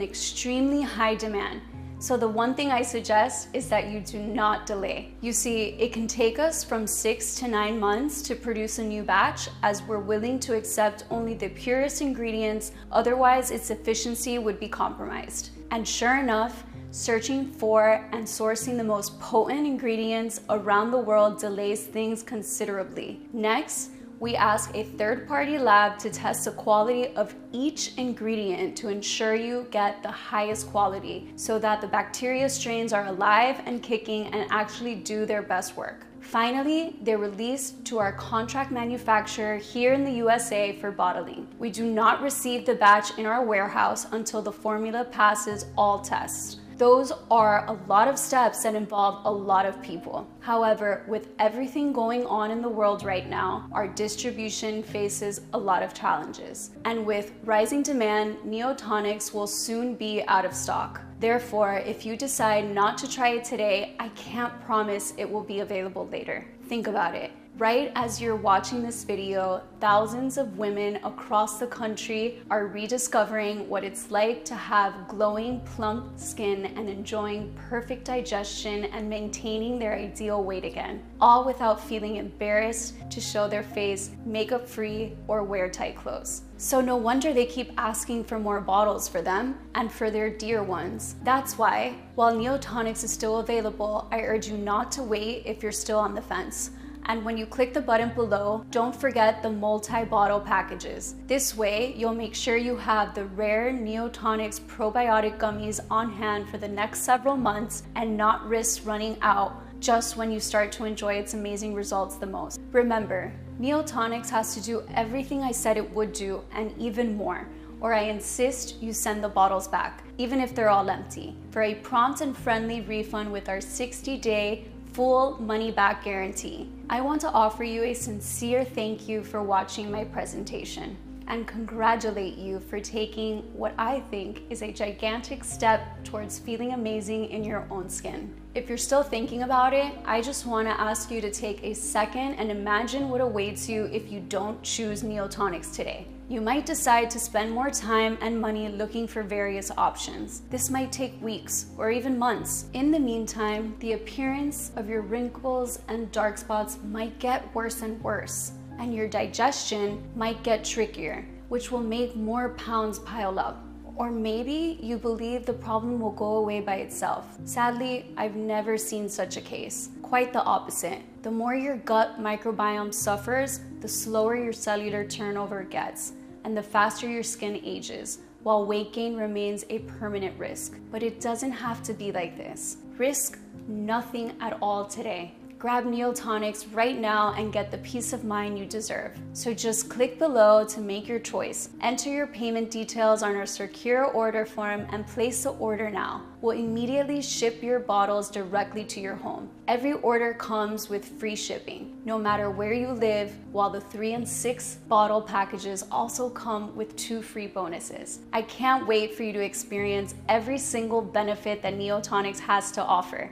extremely high demand. So the one thing I suggest is that you do not delay. You see, it can take us from 6 to 9 months to produce a new batch, as we're willing to accept only the purest ingredients, otherwise its efficiency would be compromised. And sure enough, searching for and sourcing the most potent ingredients around the world delays things considerably. Next, we ask a third-party lab to test the quality of each ingredient to ensure you get the highest quality so that the bacteria strains are alive and kicking and actually do their best work. Finally, they're released to our contract manufacturer here in the USA for bottling. We do not receive the batch in our warehouse until the formula passes all tests. Those are a lot of steps that involve a lot of people. However, with everything going on in the world right now, our distribution faces a lot of challenges. And with rising demand, Neotonics will soon be out of stock. Therefore, if you decide not to try it today, I can't promise it will be available later. Think about it. Right as you're watching this video, thousands of women across the country are rediscovering what it's like to have glowing, plump skin and enjoying perfect digestion and maintaining their ideal weight again, all without feeling embarrassed to show their face makeup-free or wear tight clothes. So no wonder they keep asking for more bottles for them and for their dear ones. That's why, while Neotonics is still available, I urge you not to wait if you're still on the fence. And when you click the button below, don't forget the multi-bottle packages. This way, you'll make sure you have the rare Neotonics probiotic gummies on hand for the next several months and not risk running out just when you start to enjoy its amazing results the most. Remember, Neotonics has to do everything I said it would do and even more, or I insist you send the bottles back, even if they're all empty, for a prompt and friendly refund with our 60-day full money-back guarantee. I want to offer you a sincere thank you for watching my presentation and congratulate you for taking what I think is a gigantic step towards feeling amazing in your own skin. If you're still thinking about it, I just want to ask you to take a second and imagine what awaits you if you don't choose Neotonics today. You might decide to spend more time and money looking for various options. This might take weeks or even months. In the meantime, the appearance of your wrinkles and dark spots might get worse and worse, and your digestion might get trickier, which will make more pounds pile up. Or maybe you believe the problem will go away by itself. Sadly, I've never seen such a case. Quite the opposite. The more your gut microbiome suffers, the slower your cellular turnover gets, and the faster your skin ages, while weight gain remains a permanent risk. But it doesn't have to be like this. Risk nothing at all today. Grab Neotonics right now and get the peace of mind you deserve. So just click below to make your choice. Enter your payment details on our secure order form and place the order now. We'll immediately ship your bottles directly to your home. Every order comes with free shipping, no matter where you live, while the 3 and 6 bottle packages also come with 2 free bonuses. I can't wait for you to experience every single benefit that Neotonics has to offer.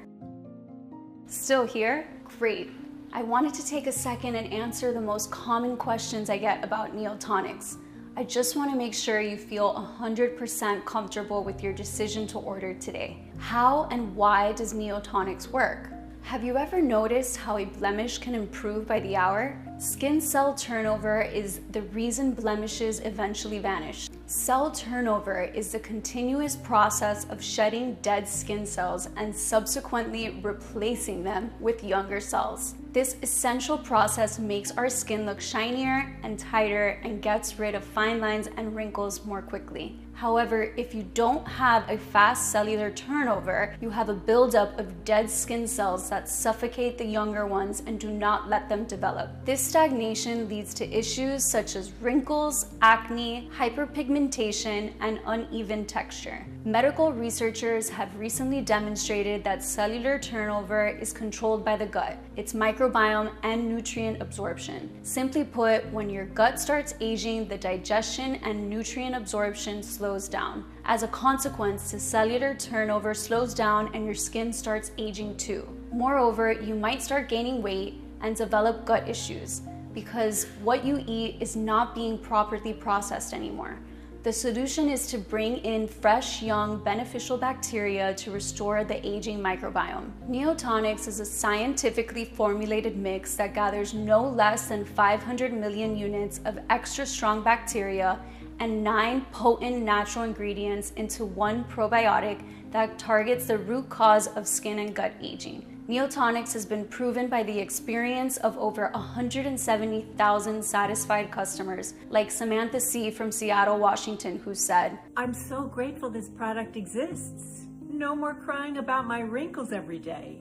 Still here? Great. I wanted to take a second and answer the most common questions I get about Neotonics. I just want to make sure you feel 100% comfortable with your decision to order today. How and why does Neotonics work? Have you ever noticed how a blemish can improve by the hour? Skin cell turnover is the reason blemishes eventually vanish. Cell turnover is the continuous process of shedding dead skin cells and subsequently replacing them with younger cells. This essential process makes our skin look shinier and tighter and gets rid of fine lines and wrinkles more quickly. However, if you don't have a fast cellular turnover, you have a buildup of dead skin cells that suffocate the younger ones and do not let them develop. This stagnation leads to issues such as wrinkles, acne, hyperpigmentation, and uneven texture. Medical researchers have recently demonstrated that cellular turnover is controlled by the gut, its microbiome, and nutrient absorption. Simply put, when your gut starts aging, the digestion and nutrient absorption slows down. As a consequence, the cellular turnover slows down and your skin starts aging too. Moreover, you might start gaining weight and develop gut issues because what you eat is not being properly processed anymore. The solution is to bring in fresh, young, beneficial bacteria to restore the aging microbiome. Neotonics is a scientifically formulated mix that gathers no less than 500 million units of extra strong bacteria and 9 potent natural ingredients into one probiotic that targets the root cause of skin and gut aging. Neotonics has been proven by the experience of over 170,000 satisfied customers, like Samantha C. from Seattle, Washington, who said, "I'm so grateful this product exists. No more crying about my wrinkles every day.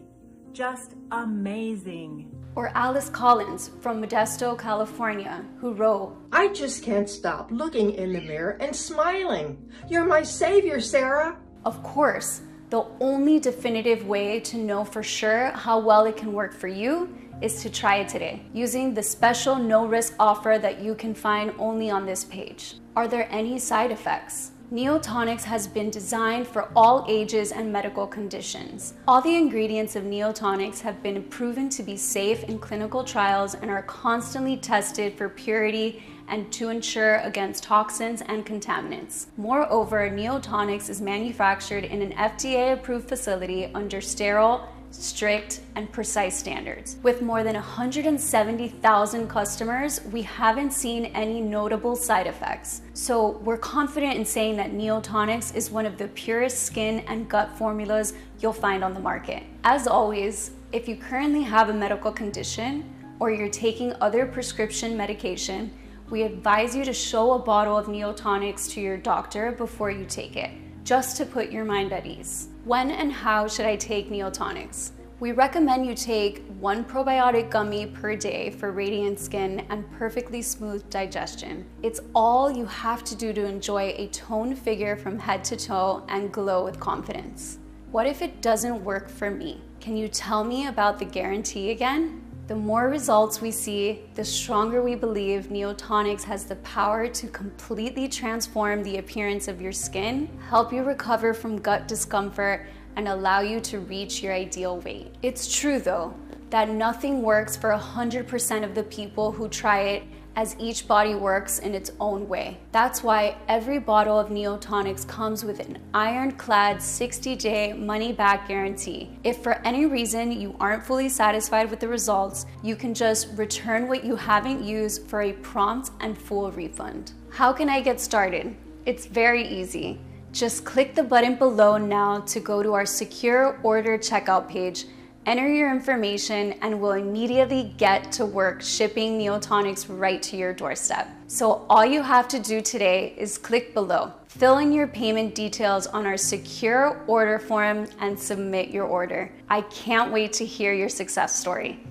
Just amazing." Or Alice Collins from Modesto, California, who wrote, "I just can't stop looking in the mirror and smiling. You're my savior, Sarah." Of course, the only definitive way to know for sure how well it can work for you is to try it today, using the special no-risk offer that you can find only on this page. Are there any side effects? Neotonics has been designed for all ages and medical conditions. All the ingredients of Neotonics have been proven to be safe in clinical trials and are constantly tested for purity and to ensure against toxins and contaminants. Moreover, Neotonics is manufactured in an FDA-approved facility under sterile, strict, and precise standards. With more than 170,000 customers, we haven't seen any notable side effects. So we're confident in saying that Neotonics is one of the purest skin and gut formulas you'll find on the market. As always, if you currently have a medical condition or you're taking other prescription medication, we advise you to show a bottle of Neotonics to your doctor before you take it, just to put your mind at ease. When and how should I take Neotonics? We recommend you take 1 probiotic gummy per day for radiant skin and perfectly smooth digestion. It's all you have to do to enjoy a toned figure from head to toe and glow with confidence. What if it doesn't work for me? Can you tell me about the guarantee again? The more results we see, the stronger we believe Neotonics has the power to completely transform the appearance of your skin, help you recover from gut discomfort, and allow you to reach your ideal weight. It's true though, that nothing works for 100% of the people who try it, as each body works in its own way. That's why every bottle of Neotonics comes with an ironclad 60-day money-back guarantee. If for any reason you aren't fully satisfied with the results, you can just return what you haven't used for a prompt and full refund. How can I get started? It's very easy. Just click the button below now to go to our secure order checkout page. Enter your information and we'll immediately get to work shipping Neotonics right to your doorstep. So all you have to do today is click below, fill in your payment details on our secure order form, and submit your order. I can't wait to hear your success story.